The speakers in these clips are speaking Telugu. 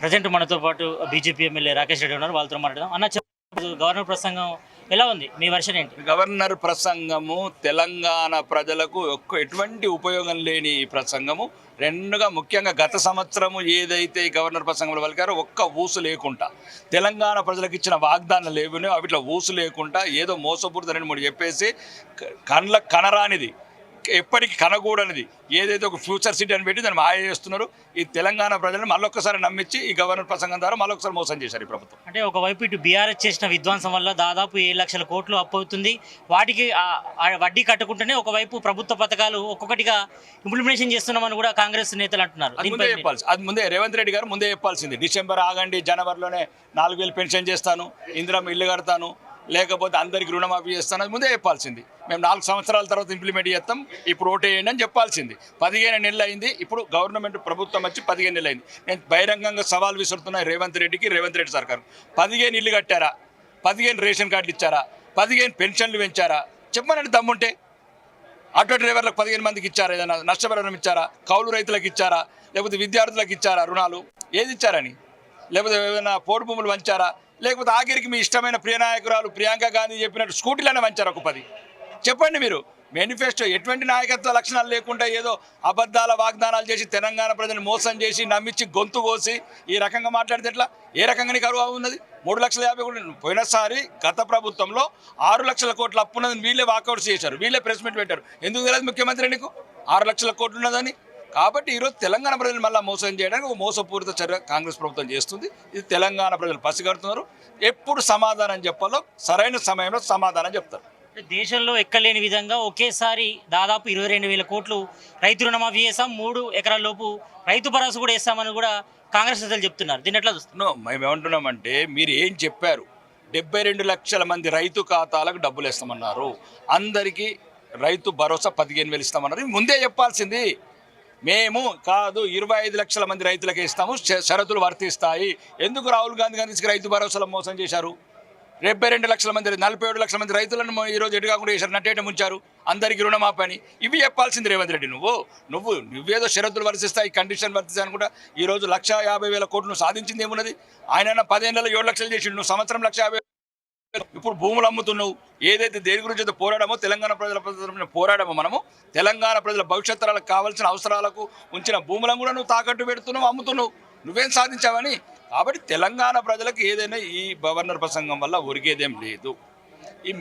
ప్రజెంట్ మనతో పాటు బీజేపీ ఎమ్మెల్యే రాకేష్ రెడ్డి ఉన్నారు. వాళ్ళతో మాట్లాడదాం. అన్న గవర్నర్ ప్రసంగం ఎలా ఉంది? మీ వర్షన్ ఏంటి? గవర్నర్ ప్రసంగము తెలంగాణ ప్రజలకు ఎటువంటి ఉపయోగం లేని ప్రసంగము. రెండుగా ముఖ్యంగా గత సంవత్సరము ఏదైతే గవర్నర్ ప్రసంగంలో పలికారో ఒక్క ఊసు లేకుండా తెలంగాణ ప్రజలకు ఇచ్చిన వాగ్దానాలు లేవునో అవిట్లా ఊసు లేకుండా ఏదో మోసపూరిత 2-3 చెప్పేసి కనరానిది ఎప్పటికీ కనకూడనిది ఏదైతే ఒక ఫ్యూచర్ సిటీ అని పెట్టి దాన్ని మాయ చేస్తున్నారు. ఈ తెలంగాణ ప్రజలను మళ్ళొక్కసారి నమ్మించి ఈ గవర్నర్ ప్రసంగం ద్వారా మళ్ళొకసారి మోసం చేశారు ఈ ప్రభుత్వం. అంటే ఒకవైపు ఇటు బీఆర్ఎస్ చేసిన విధ్వంసం వల్ల దాదాపు 7 లక్షల కోట్లు అప్పు అవుతుంది. వాటికి వడ్డీ కట్టుకుంటేనే ఒకవైపు ప్రభుత్వ పథకాలు ఒక్కొక్కటిగా ఇంప్లిమెంటేషన్ చేస్తున్నామని కూడా కాంగ్రెస్ నేతలు అంటున్నారు. అది ముందే రేవంత్ రెడ్డి గారు ముందే చెప్పాల్సింది. డిసెంబర్ ఆగండి, జనవరిలోనే 4,000 పెన్షన్ చేస్తాను, ఇందిరమ్మ ఇల్లు కడతాను, లేకపోతే అందరికి రుణమాఫీ చేస్తాను, అది ముందే చెప్పాల్సింది. మేము 4 సంవత్సరాల తర్వాత ఇంప్లిమెంట్ చేస్తాం, ఇప్పుడు ఓటేయండి అని చెప్పాల్సింది. 15 నెలలు అయింది, ఇప్పుడు గవర్నమెంట్ ప్రభుత్వం వచ్చి 15 నెలలు అయింది. నేను బహిరంగంగా సవాల్ విసురుతున్నా రేవంత్ రెడ్డి సర్కారు. 15 ఇల్లు కట్టారా? 15 రేషన్ కార్డులు ఇచ్చారా? 15 పెన్షన్లు పెంచారా? చెప్పమనండి దమ్ముంటే. ఆటో డ్రైవర్లకు 15 మందికి ఇచ్చారా? ఏదైనా నష్టపరిహారం ఇచ్చారా? కౌలు రైతులకు ఇచ్చారా? లేకపోతే విద్యార్థులకు ఇచ్చారా రుణాలు? ఏది ఇచ్చారని? లేకపోతే ఏదైనా పోడు భూములు వంచారా? లేకపోతే ఆఖరికి మీ ఇష్టమైన ప్రియనాయకురాలు ప్రియాంక గాంధీ చెప్పినట్టు స్కూటీలనే వంచారు ఒక 10? చెప్పండి మీరు. మేనిఫెస్టో ఎటువంటి నాయకత్వ లక్షణాలు లేకుండా ఏదో అబద్ధాల వాగ్దానాలు చేసి తెలంగాణ ప్రజలను మోసం చేసి నమ్మించి గొంతు కోసి ఈ రకంగా మాట్లాడితే ఎట్లా? ఏ రకంగా కరువు ఉన్నది? 3,50,000 కోట్లు పోయినసారి గత ప్రభుత్వంలో 6 లక్షల కోట్ల అప్పు ఉన్నదని వీళ్ళే వాకౌట్స్ చేశారు, వీళ్ళే ప్రెస్ మీట్ పెట్టారు. ఎందుకు తెలియదు ముఖ్యమంత్రి నీకు 6 లక్షల కోట్లు ఉన్నదని? కాబట్టి ఈరోజు తెలంగాణ ప్రజలు మళ్ళీ మోసం చేయడానికి ఒక మోసపూరిత చర్య కాంగ్రెస్ ప్రభుత్వం చేస్తుంది. ఇది తెలంగాణ ప్రజలు పసిగడుతున్నారు. ఎప్పుడు సమాధానం చెప్పాలో సరైన సమయంలో సమాధానం చెప్తారు. దేశంలో ఎక్కలేని విధంగా ఒకేసారి దాదాపు 22,000 కోట్లు రైతు రుణమాఫీ చేస్తాం, 3 ఎకరాల లోపు రైతు భరోసా కూడా వేస్తామని కూడా కాంగ్రెస్ నేతలు చెప్తున్నారు. దీన్ని ఎట్లా చూస్తున్నాం? మేము ఏమంటున్నామంటే మీరు ఏం చెప్పారు? 72 లక్షల మంది రైతు ఖాతాలకు డబ్బులు వేస్తామన్నారు, అందరికీ రైతు భరోసా 15,000 ఇస్తామన్నారు. ముందే చెప్పాల్సింది. మేము కాదు 25 లక్షల మంది రైతులకు ఇస్తాము, షరతులు వర్తిస్తాయి. ఎందుకు రాహుల్ గాంధీ గారికి రైతు భరోసాలో మోసం చేశారు? 72 లక్షల మంది 47 లక్షల మంది రైతులను ఈరోజు ఎటు కాకుండా చేశారు, నట్టేట ముంచారు, అందరికీ రుణమాఫీ అని. ఇవి చెప్పాల్సింది రేవంత్ రెడ్డి. నువ్వేదో షరతులు వర్తిస్తాయి, కండిషన్ వర్తిస్తాయి అనుకుంటా ఈరోజు 1,50,000 కోట్లు నువ్వు సాధించింది ఏమున్నది? ఆయన 10 ఏళ్ళలో 7 లక్షలు చేసి నువ్వు సంవత్సరం 1,50,000. ఇప్పుడు భూములు అమ్ముతున్నావు. ఏదైతే దేని గురించి అయితే పోరాడమో తెలంగాణ ప్రజల పోరాడమో మనము తెలంగాణ ప్రజల భవిష్యత్ తరాలకు కావాల్సిన అవసరాలకు ఉంచిన భూములను కూడా నువ్వు తాకట్టు పెడుతున్నావు, అమ్ముతున్నావు. నువ్వేం సాధించావని? కాబట్టి తెలంగాణ ప్రజలకు ఏదైనా ఈ గవర్నర్ ప్రసంగం వల్ల ఒరిగేదేం లేదు.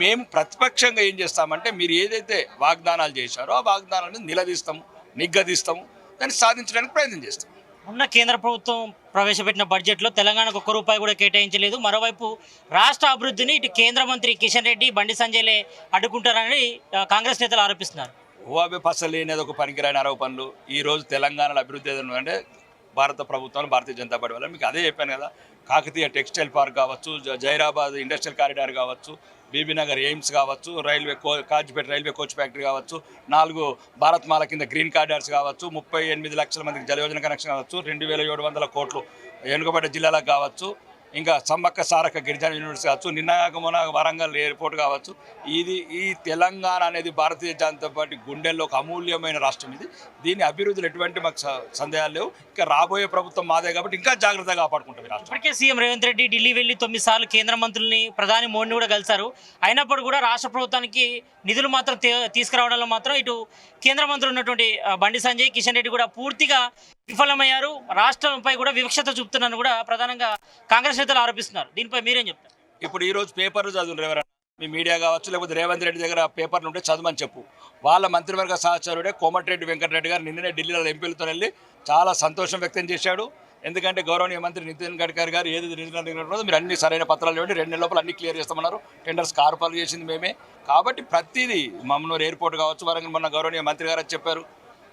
మేము ప్రతిపక్షంగా ఏం చేస్తామంటే మీరు ఏదైతే వాగ్దానాలు చేశారో ఆ వాగ్దానాన్ని నిలదీస్తాము, నిగ్గదీస్తాము, దాన్ని సాధించడానికి ప్రయత్నం చేస్తాం. ఉన్న కేంద్ర ప్రభుత్వం ప్రవేశపెట్టిన బడ్జెట్లో తెలంగాణకు ₹1 కూడా కేటాయించలేదు. మరోవైపు రాష్ట్ర అభివృద్ధిని ఇటు కేంద్ర మంత్రి కిషన్ రెడ్డి, బండి సంజయ్లే అడ్డుకుంటారని కాంగ్రెస్ నేతలు ఆరోపిస్తున్నారు. ఓవే పసలేనేది ఒక పనికిరాని ఆరోపణలు. ఈరోజు తెలంగాణలో అభివృద్ధి ఏదైనా అంటే భారత ప్రభుత్వం, భారతీయ జనతా పార్టీ వల్ల. మీకు అదే చెప్పాను కదా, కాకతీయ టెక్స్టైల్ పార్క్ కావచ్చు, జైరాబాద్ ఇండస్ట్రియల్ కారిడార్ కావచ్చు, బీబీనగర్ ఎయిమ్స్ కావచ్చు, కాజిపేట రైల్వే కోచ్ ఫ్యాక్టరీ కావచ్చు, 4 భారత్ మాల కింద గ్రీన్ కారిడార్స్ కావచ్చు, 38 లక్షల మందికి జలయోజన కనెక్షన్ కావచ్చు, 2,700 కోట్లు వెనుకబడ్డ జిల్లాలకు కావచ్చు, ఇంకా సమ్మక్క సారక్క గిరిజన యూనివర్సిటీ కావచ్చు, నిన్నగాక వరంగల్ ఎయిర్పోర్ట్ కావచ్చు. ఈ తెలంగాణ అనేది భారతీయ జనతా పార్టీ గుండెల్లో ఒక అమూల్యమైన రాష్ట్రం. దీని అభివృద్ధిలో ఎటువంటి మాకు సందేహాలు లేవు. ఇంకా రాబోయే ప్రభుత్వం మాదే కాబట్టి ఇంకా జాగ్రత్తగా కాపాడుకుంటాం. ఇప్పటికే సీఎం రేవంత్ రెడ్డి ఢిల్లీ వెళ్ళి 9 సార్లు కేంద్ర మంత్రుల్ని, ప్రధాని మోడీని కూడా కలిశారు. అయినప్పుడు కూడా రాష్ట్ర ప్రభుత్వానికి నిధులు మాత్రం తీసుకురావడంలో మాత్రం ఇటు కేంద్ర మంత్రులు ఉన్నటువంటి బండి సంజయ్, కిషన్ రెడ్డి కూడా పూర్తిగా విఫలమయ్యారు. రాష్ట్రంపై కూడా వివక్షత చూపుతున్నారని కూడా ప్రధానంగా కాంగ్రెస్ నేతలు ఆరోపిస్తున్నారు. దీనిపై మీరేం చెప్తారు? ఇప్పుడు ఈరోజు పేపర్లు చదువులు ఎవరైనా, మీ మీడియా కావచ్చు, లేకపోతే రేవంత్ రెడ్డి దగ్గర పేపర్లు ఉంటే చదవమని చెప్పు. వాళ్ళ మంత్రివర్గ సహచరుడే కోమటిరెడ్డి వెంకటరెడ్డి గారు నిన్ననే ఢిల్లీలో ఎంపీలతో వెళ్ళి చాలా సంతోషం వ్యక్తం చేశాడు. ఎందుకంటే గౌరవనీయ మంత్రి నితిన్ గడ్కరీ గారు ఏది నిర్ణయించినదో మీరు అన్ని సరైన పత్రాలు ఇవ్వండి, 2 నెలల లోపల అన్ని క్లియర్ చేస్తామన్నారు. టెండర్స్ కార్పాలు చేసింది మేమే. కాబట్టి ప్రతిదీ మమ్మనూరు ఎయిర్పోర్ట్ కావచ్చు, వరంగల్ మొన్న గౌరవనీయ మంత్రి గారు చెప్పారు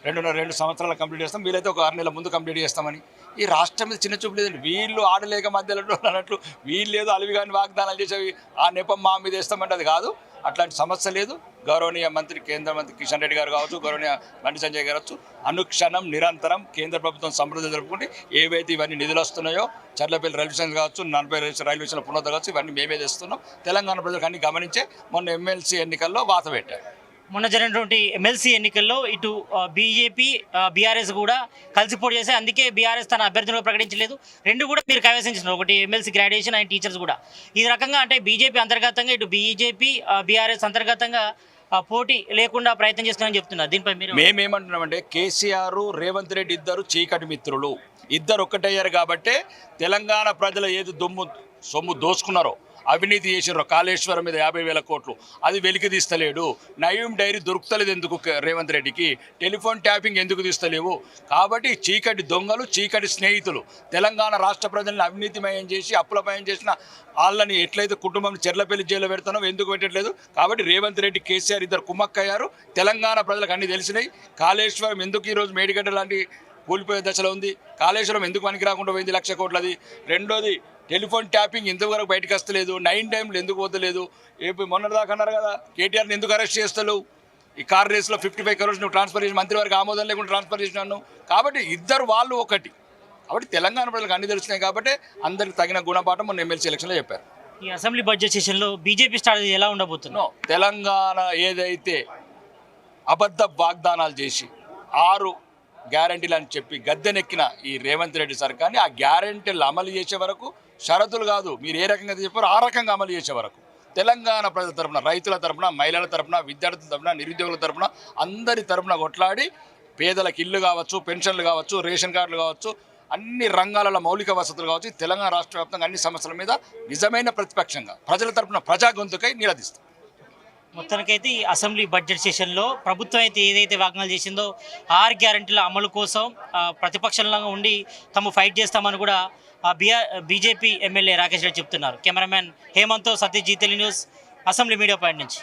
2 సంవత్సరాలు కంప్లీట్ చేస్తాం, వీలైతే ఒక 6 నెలల ముందు కంప్లీట్ చేస్తామని. ఈ రాష్ట్రం మీద చిన్న చూపు లేదండి. వీళ్ళు ఆడలేక మధ్యలో అన్నట్లు వీళ్ళు ఏదో అలివిగాని వాగ్దానాలు చేసేవి ఆ నెపం మా మీద వేస్తామంటే అది కాదు. అట్లాంటి సమస్య లేదు. గౌరవనీయ మంత్రి కేంద్ర మంత్రి కిషన్ రెడ్డి గారు కావచ్చు, గౌరవనీయ బండి సంజయ్ గారు కావచ్చు, అనుక్షణం నిరంతరం కేంద్ర ప్రభుత్వం సమృద్ధి జరుపుకుంటే ఏవైతే ఇవన్నీ నిధులు వస్తున్నాయో, చర్లపల్లి రైల్వే స్టేషన్ కావచ్చు, 40 రైల్వే స్టేషన్ పునరుద్ధరణ కావచ్చు, ఇవన్నీ మేమే తెస్తున్నాం. తెలంగాణ ప్రజలకు అన్ని గమనించే మొన్న ఎమ్మెల్సీ ఎన్నికల్లో వాత పెట్టారు. మొన్న జరిగినటువంటి ఎమ్మెల్సీ ఎన్నికల్లో ఇటు బీజేపీ బీఆర్ఎస్ కూడా కలిసి పోటీ చేశాయి. అందుకే బీఆర్ఎస్ తన అభ్యర్థులను ప్రకటించలేదు. రెండు కూడా మీరు కైవసం చేసినారు, ఒకటి ఎమ్మెల్సీ గ్రాడ్యుయేషన్ అండ్ టీచర్స్ కూడా. ఈ రకంగా అంటే బీజేపీ అంతర్గతంగా ఇటు బీజేపీ బీఆర్ఎస్ అంతర్గతంగా పోటీ లేకుండా ప్రయత్నం చేస్తున్నారని చెప్తున్నారు. దీనిపై మీరు మేమేమంటున్నామంటే కేసీఆర్ రేవంత్ రెడ్డి ఇద్దరు చీకటి మిత్రులు, ఇద్దరు ఒక్కటయ్యారు కాబట్టే తెలంగాణ ప్రజల ఏది సొమ్ము దోసుకున్నారో, అవినీతి చేసినారో, కాళేశ్వరం మీద 50,000 కోట్లు అది వెలికి తీస్తలేడు. నయీం డైరీ దొరుకుతలేదు ఎందుకు రేవంత్ రెడ్డికి, టెలిఫోన్ ట్యాపింగ్ ఎందుకు తీస్తలేవు. కాబట్టి చీకటి దొంగలు, చీకటి స్నేహితులు తెలంగాణ రాష్ట్ర ప్రజల్ని అవినీతిమయం చేసి అప్పులమయం చేసిన వాళ్ళని ఎట్లయితే కుటుంబం చెర్లపల్లి జైల్లో పెడతానో ఎందుకు పెట్టట్లేదు. కాబట్టి రేవంత్ రెడ్డి కేసీఆర్ ఇద్దరు కుమ్మక్కయ్యారు. తెలంగాణ ప్రజలకు అన్ని తెలిసినాయి. కాళేశ్వరం ఎందుకు ఈరోజు మేడిగడ్డ లాంటి కూలిపోయే దశలో ఉంది, కాళేశ్వరం ఎందుకు పనికి రాకుండా పోయింది 1,00,000 కోట్లది. రెండోది టెలిఫోన్ ట్యాపింగ్ ఇంతవరకు బయటకు వస్తలేదు, 9 టైంలు ఎందుకు పోతలేదు. మొన్నటిదాకా అన్నారు కదా కేటీఆర్ని ఎందుకు అరెస్ట్ చేస్తలేవు, ఈ కార్ రేస్లో 55 crores నువ్వు ట్రాన్స్ఫర్ చేసి మంత్రివారికి ఆమోదం లేకుండా ట్రాన్స్ఫర్ చేసినాను. కాబట్టి ఇద్దరు వాళ్ళు ఒకటి. కాబట్టి తెలంగాణ ప్రజలకు అన్ని తెలిసినాయి కాబట్టి అందరికి తగిన గుణపాఠం మొన్న ఎమ్మెల్సీ ఎలక్షన్లో చెప్పారు. ఈ అసెంబ్లీ బడ్జెట్ సెషన్లో బీజేపీ స్ట్రాటజీ ఎలా ఉండబోతుందో, తెలంగాణ ఏదైతే అబద్ధ వాగ్దానాలు చేసి 6 గ్యారంటీలు అని చెప్పి గద్దెనెక్కిన ఈ రేవంత్ రెడ్డి సర్కార్ని ఆ గ్యారంటీలు అమలు చేసే వరకు, షరతులు కాదు మీరు ఏ రకంగా చెప్పారో ఆ రకంగా అమలు చేసే వరకు తెలంగాణ ప్రజల తరపున, రైతుల తరపున, మహిళల తరపున, విద్యార్థుల తరపున, నిరుద్యోగుల తరపున, అందరి తరపున కొట్లాడి పేదలకు ఇల్లు కావచ్చు, పెన్షన్లు కావచ్చు, రేషన్ కార్డులు కావచ్చు, అన్ని రంగాలలో మౌలిక వసతులు కావచ్చు, తెలంగాణ రాష్ట్ర వ్యాప్తంగా అన్ని సమస్యల మీద నిజమైన ప్రతిపక్షంగా ప్రజల తరపున ప్రజా గొంతుకై నిలదీస్తాం. మొత్తానికైతే ఈ అసెంబ్లీ బడ్జెట్ సెషన్లో ప్రభుత్వం అయితే ఏదైతే వాగ్దానాలు చేసిందో 6 గ్యారెంటీల అమలు కోసం ప్రతిపక్షంలో ఉండి తాము ఫైట్ చేస్తామని కూడా బీజేపీ ఎమ్మెల్యే రాకేష్ రెడ్డి చెప్తున్నారు. కెమెరామ్యాన్ హేమంత్తో Satyaji, Telugu news, assembly media point నుంచి.